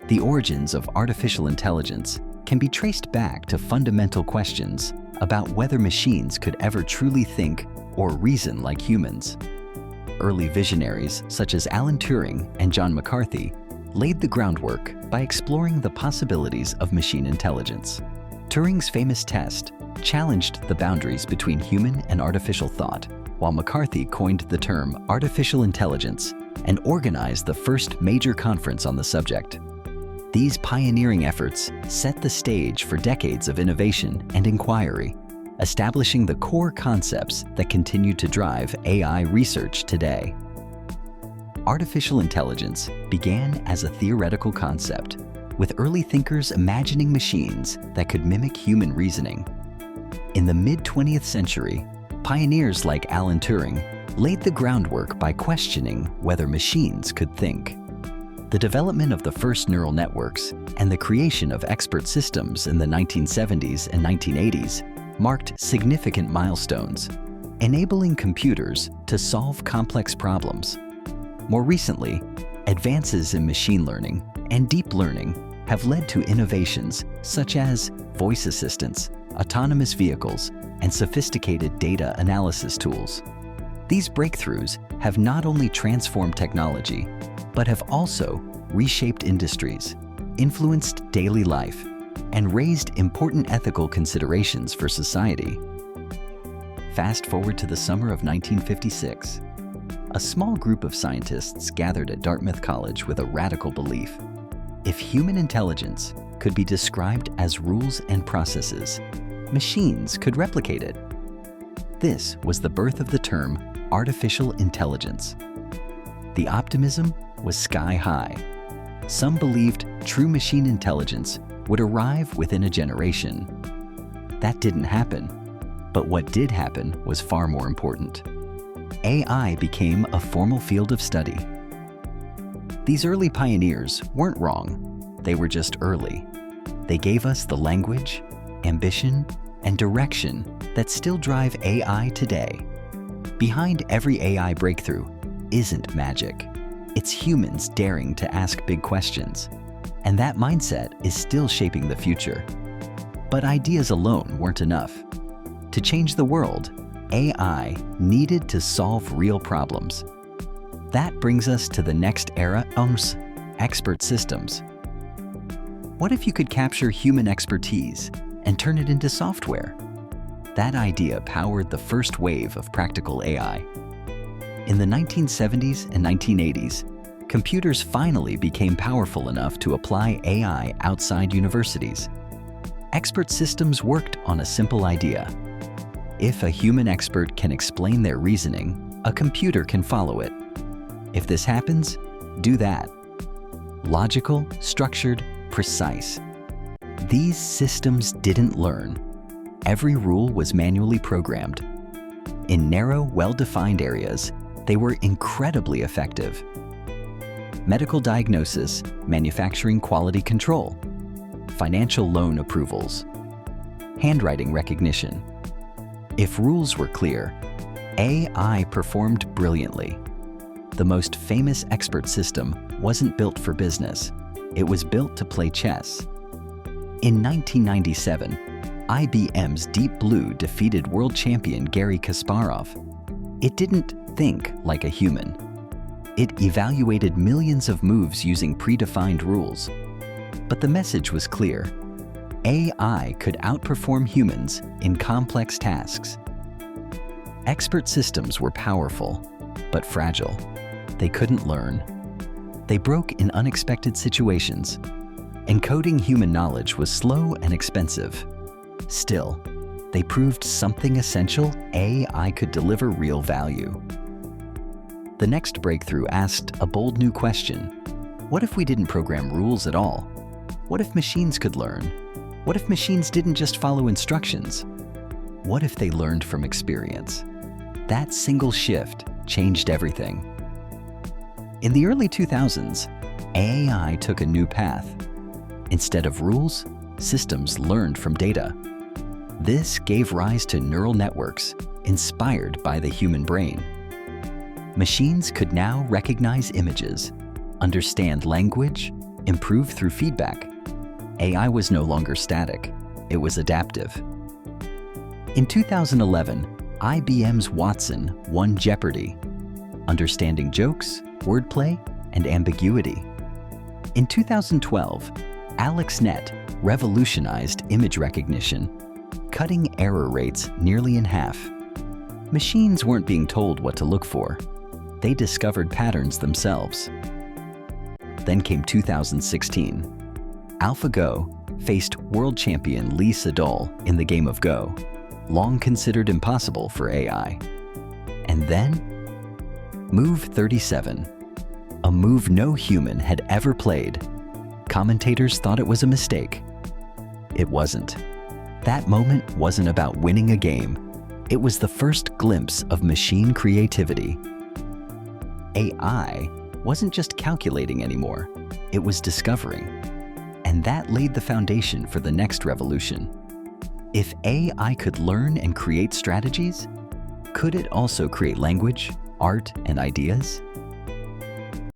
The origins of artificial intelligence can be traced back to fundamental questions about whether machines could ever truly think or reason like humans. Early visionaries such as Alan Turing and John McCarthy laid the groundwork by exploring the possibilities of machine intelligence. Turing's famous test challenged the boundaries between human and artificial thought, while McCarthy coined the term artificial intelligence and organized the first major conference on the subject. These pioneering efforts set the stage for decades of innovation and inquiry, establishing the core concepts that continue to drive AI research today. Artificial intelligence began as a theoretical concept, with early thinkers imagining machines that could mimic human reasoning. In the mid-20th century, pioneers like Alan Turing laid the groundwork by questioning whether machines could think. The development of the first neural networks and the creation of expert systems in the 1970s and 1980s marked significant milestones, enabling computers to solve complex problems. More recently, advances in machine learning and deep learning have led to innovations such as voice assistants, autonomous vehicles, and sophisticated data analysis tools. These breakthroughs have not only transformed technology, but have also reshaped industries, influenced daily life, and raised important ethical considerations for society. Fast forward to the summer of 1956. A small group of scientists gathered at Dartmouth College with a radical belief. If human intelligence could be described as rules and processes, machines could replicate it. This was the birth of the term artificial intelligence. The optimism was sky high. Some believed true machine intelligence would arrive within a generation. That didn't happen, but what did happen was far more important. AI became a formal field of study. These early pioneers weren't wrong, they were just early. They gave us the language, ambition, and direction that still drive AI today. Behind every AI breakthrough isn't magic. It's humans daring to ask big questions. And that mindset is still shaping the future. But ideas alone weren't enough. To change the world, AI needed to solve real problems. That brings us to the next era, expert systems. What if you could capture human expertise and turn it into software? That idea powered the first wave of practical AI. In the 1970s and 1980s, computers finally became powerful enough to apply AI outside universities. Expert systems worked on a simple idea. If a human expert can explain their reasoning, a computer can follow it. If this happens, do that. Logical, structured, precise. These systems didn't learn. Every rule was manually programmed. In narrow, well-defined areas, they were incredibly effective. Medical diagnosis, manufacturing quality control, financial loan approvals, handwriting recognition. If rules were clear, AI performed brilliantly. The most famous expert system wasn't built for business. It was built to play chess. In 1997, IBM's Deep Blue defeated world champion Garry Kasparov. It didn't think like a human. It evaluated millions of moves using predefined rules. But the message was clear. AI could outperform humans in complex tasks. Expert systems were powerful, but fragile. They couldn't learn. They broke in unexpected situations. Encoding human knowledge was slow and expensive. Still, they proved something essential: AI could deliver real value. The next breakthrough asked a bold new question. What if we didn't program rules at all? What if machines could learn? What if machines didn't just follow instructions? What if they learned from experience? That single shift changed everything. In the early 2000s, AI took a new path. Instead of rules, systems learned from data. This gave rise to neural networks inspired by the human brain. Machines could now recognize images, understand language, improve through feedback. AI was no longer static, it was adaptive. In 2011, IBM's Watson won Jeopardy! Understanding jokes, wordplay, and ambiguity. In 2012, AlexNet revolutionized image recognition, cutting error rates nearly in half. Machines weren't being told what to look for. They discovered patterns themselves. Then came 2016. AlphaGo faced world champion Lee Sedol in the game of Go, long considered impossible for AI. And then, Move 37, a move no human had ever played. Commentators thought it was a mistake. It wasn't. That moment wasn't about winning a game. It was the first glimpse of machine creativity. AI wasn't just calculating anymore, it was discovering. And that laid the foundation for the next revolution. If AI could learn and create strategies, could it also create language, art, and ideas?